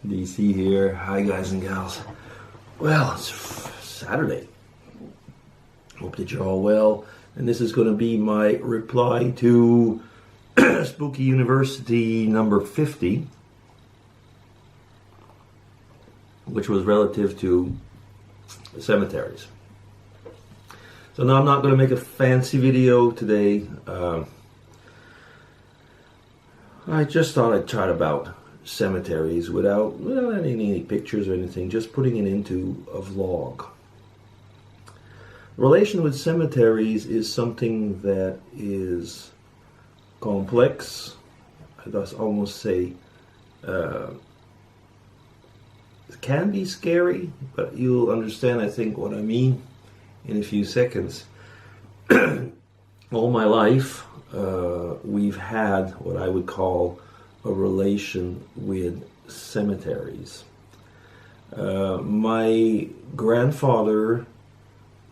DC here. Hi guys and gals. Well, it's Saturday. Hope that you're all well. And this is going to be my reply to Spooky University number 50, which was relative to cemeteries. So now I'm not going to make a fancy video today. I just thought I'd chat about cemeteries without any pictures or anything, just putting it into a vlog. Relation with cemeteries is something that is complex. I'd almost say it can be scary, but you'll understand, I think, what I mean in a few seconds. All my life, we've had what I would call a relation with cemeteries. My grandfather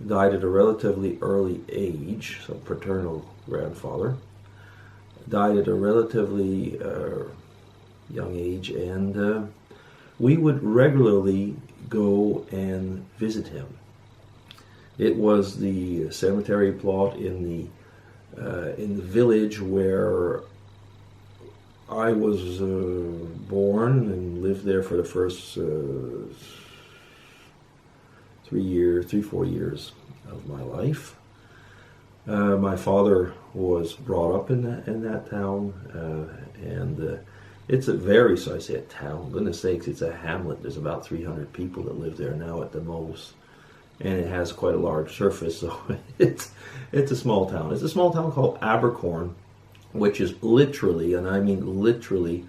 died at a relatively early age, so paternal grandfather died at a relatively young age, and we would regularly go and visit him. It was the cemetery plot in the village where I was born and lived there for the first 4 years of my life. My father was brought up in that town, and it's a very, so I say a town, goodness sakes, it's a hamlet. There's about 300 people that live there now at the most, and it has quite a large surface, so it's a small town. It's a small town called Abercorn, which is literally, and I mean literally,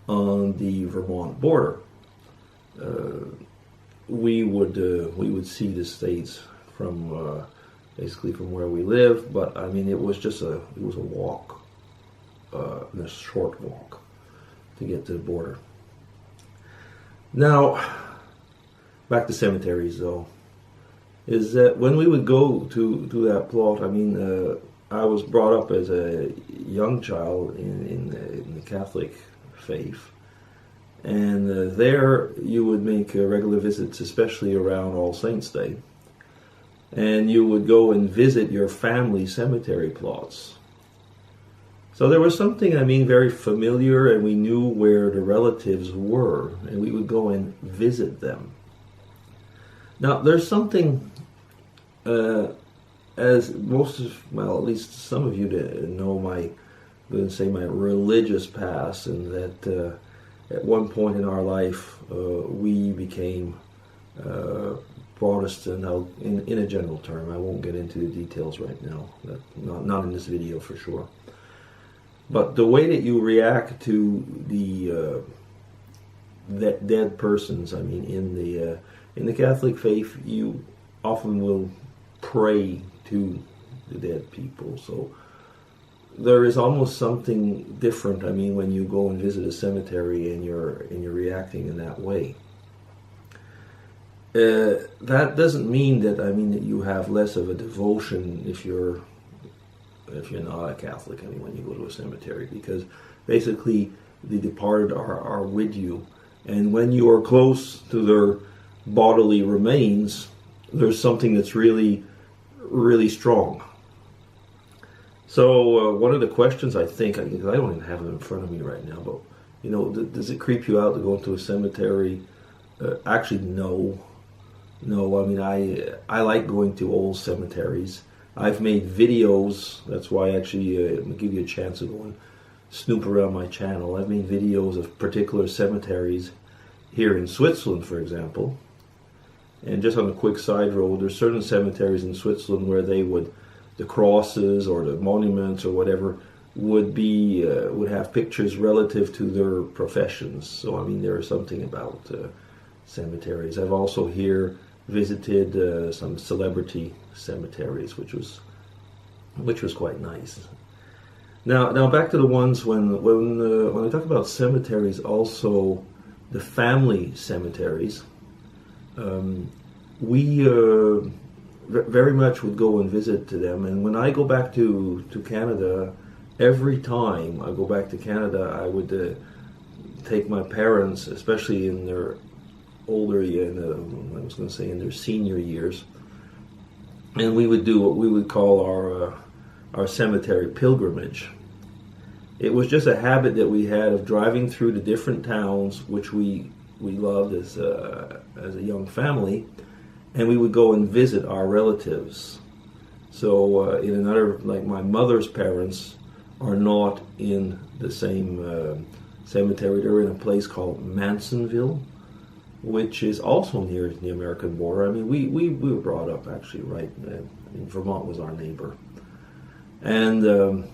on the Vermont border. We would see the states from basically from where we live, but I mean it was a walk, and a short walk to get to the border. Now, back to cemeteries though, is that when we would go to that plot, I mean, I was brought up as a young child in the Catholic faith, and there you would make regular visits, especially around All Saints' Day, and you would go and visit your family cemetery plots. So there was something, I mean, very familiar, and we knew where the relatives were, and we would go and visit them. Now, there's something, as most of, well, at least some of you know my religious past, and that at one point in our life we became Protestant. Now, in a general term, I won't get into the details right now. Not in this video for sure. But the way that you react to the dead persons, I mean, in the Catholic faith, you often will pray to the dead people. So there is almost something different, I mean, when you go and visit a cemetery and you're reacting in that way. That doesn't mean that, I mean, that you have less of a devotion if you're not a Catholic, I mean, when you go to a cemetery, because basically the departed are with you, and when you are close to their bodily remains, there's something that's really, really strong. So one of the questions, I think, because I don't even have it in front of me right now, but, you know, does it creep you out to go into a cemetery? Actually, no. No, I mean, I like going to old cemeteries. I've made videos, that's why actually I'm going to give you a chance to go and snoop around my channel. I've made videos of particular cemeteries here in Switzerland, for example. And just on a quick side road, there's certain cemeteries in Switzerland where the crosses or the monuments or whatever would have pictures relative to their professions. So I mean, there is something about cemeteries. I've also here visited some celebrity cemeteries, which was quite nice. Now back to the ones when I talk about cemeteries, also the family cemeteries. We very much would go and visit to them, and when I go back to Canada, every time I go back to Canada, I would take my parents, especially in their older, I was going to say in their senior years, and we would do what we would call our cemetery pilgrimage. It was just a habit that we had of driving through the different towns, which we loved as a young family, and we would go and visit our relatives. So in another, like my mother's parents are not in the same cemetery. They're in a place called Mansonville, which is also near the American border. I mean, we were brought up actually right in Vermont was our neighbor. And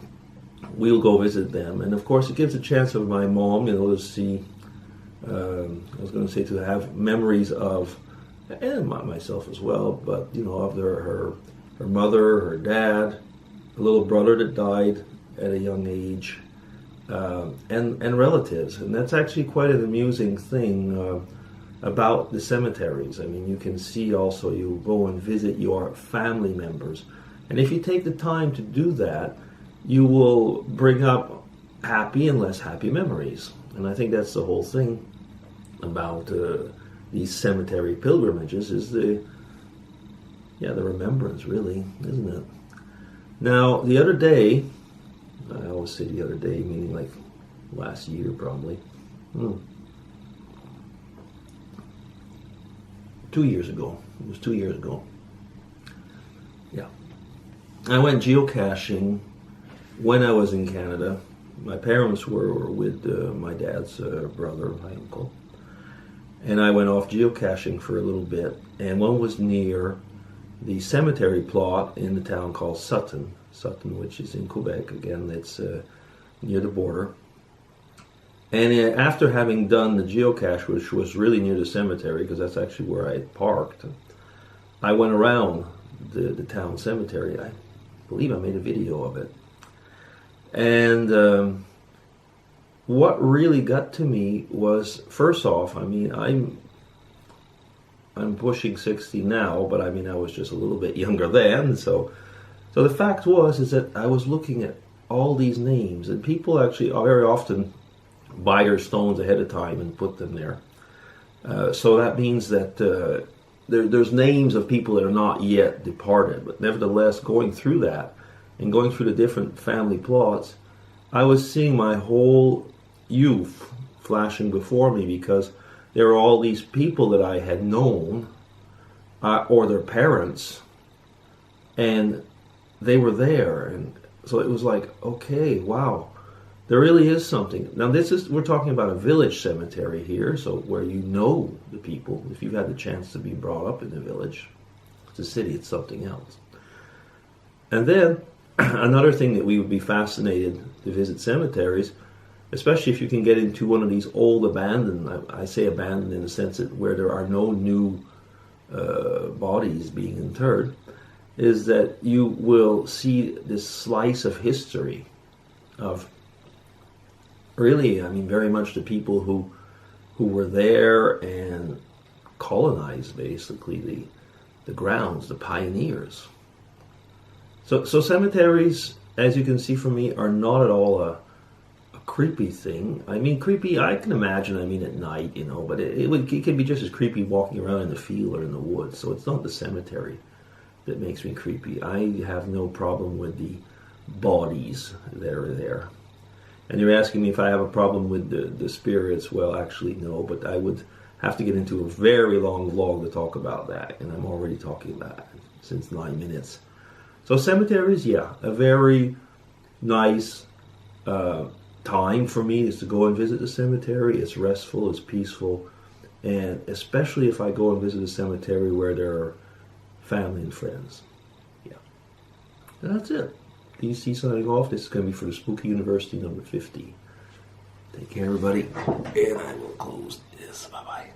we'll go visit them. And of course, it gives a chance of my mom, to see, I was going to say to have memories of, and myself as well, but, of her mother, her dad, a little brother that died at a young age, and relatives. And that's actually quite an amusing thing about the cemeteries. I mean, you can see also, you go and visit your family members. And if you take the time to do that, you will bring up happy and less happy memories. And I think that's the whole thing about these cemetery pilgrimages, is the remembrance, really, isn't it? Now, the other day, I always say the other day, meaning like last year probably, 2 years ago, it was 2 years ago, yeah, I went geocaching when I was in Canada. My parents were with my dad's brother, my uncle, and I went off geocaching for a little bit, and one was near the cemetery plot in the town called Sutton, which is in Quebec. Again, it's near the border. And after having done the geocache, which was really near the cemetery, because that's actually where I parked, I went around the town cemetery. I believe I made a video of it. And what really got to me was, first off, I mean, I'm pushing 60 now, but I mean, I was just a little bit younger then. So the fact is that I was looking at all these names, and people actually very often buy their stones ahead of time and put them there. So that means that there's names of people that are not yet departed, but nevertheless, going through that and going through the different family plots, I was seeing my whole youth flashing before me, because there were all these people that I had known, or their parents, and they were there. And so it was like, okay, wow, there really is something. Now we're talking about a village cemetery here, so where you know the people, if you've had the chance to be brought up in the village. It's a city, it's something else. And then another thing that we would be fascinated to visit cemeteries, especially if you can get into one of these old abandoned, I say abandoned in the sense that where there are no new bodies being interred, is that you will see this slice of history of really, I mean, very much the people who were there and colonized basically the grounds, the pioneers. So cemeteries, as you can see from me, are not at all a creepy thing. I mean, creepy, I can imagine, I mean, at night, but it can be just as creepy walking around in the field or in the woods. So it's not the cemetery that makes me creepy. I have no problem with the bodies that are there. And you're asking me if I have a problem with the spirits. Well, actually, no, but I would have to get into a very long vlog to talk about that, and I'm already talking about it since 9 minutes. So cemeteries, yeah, a very nice time for me is to go and visit the cemetery. It's restful, it's peaceful, and especially if I go and visit a cemetery where there are family and friends. Yeah, and that's it. DC signing off. This is going to be for the Spooky University number 50. Take care, everybody, and I will close this. Bye-bye.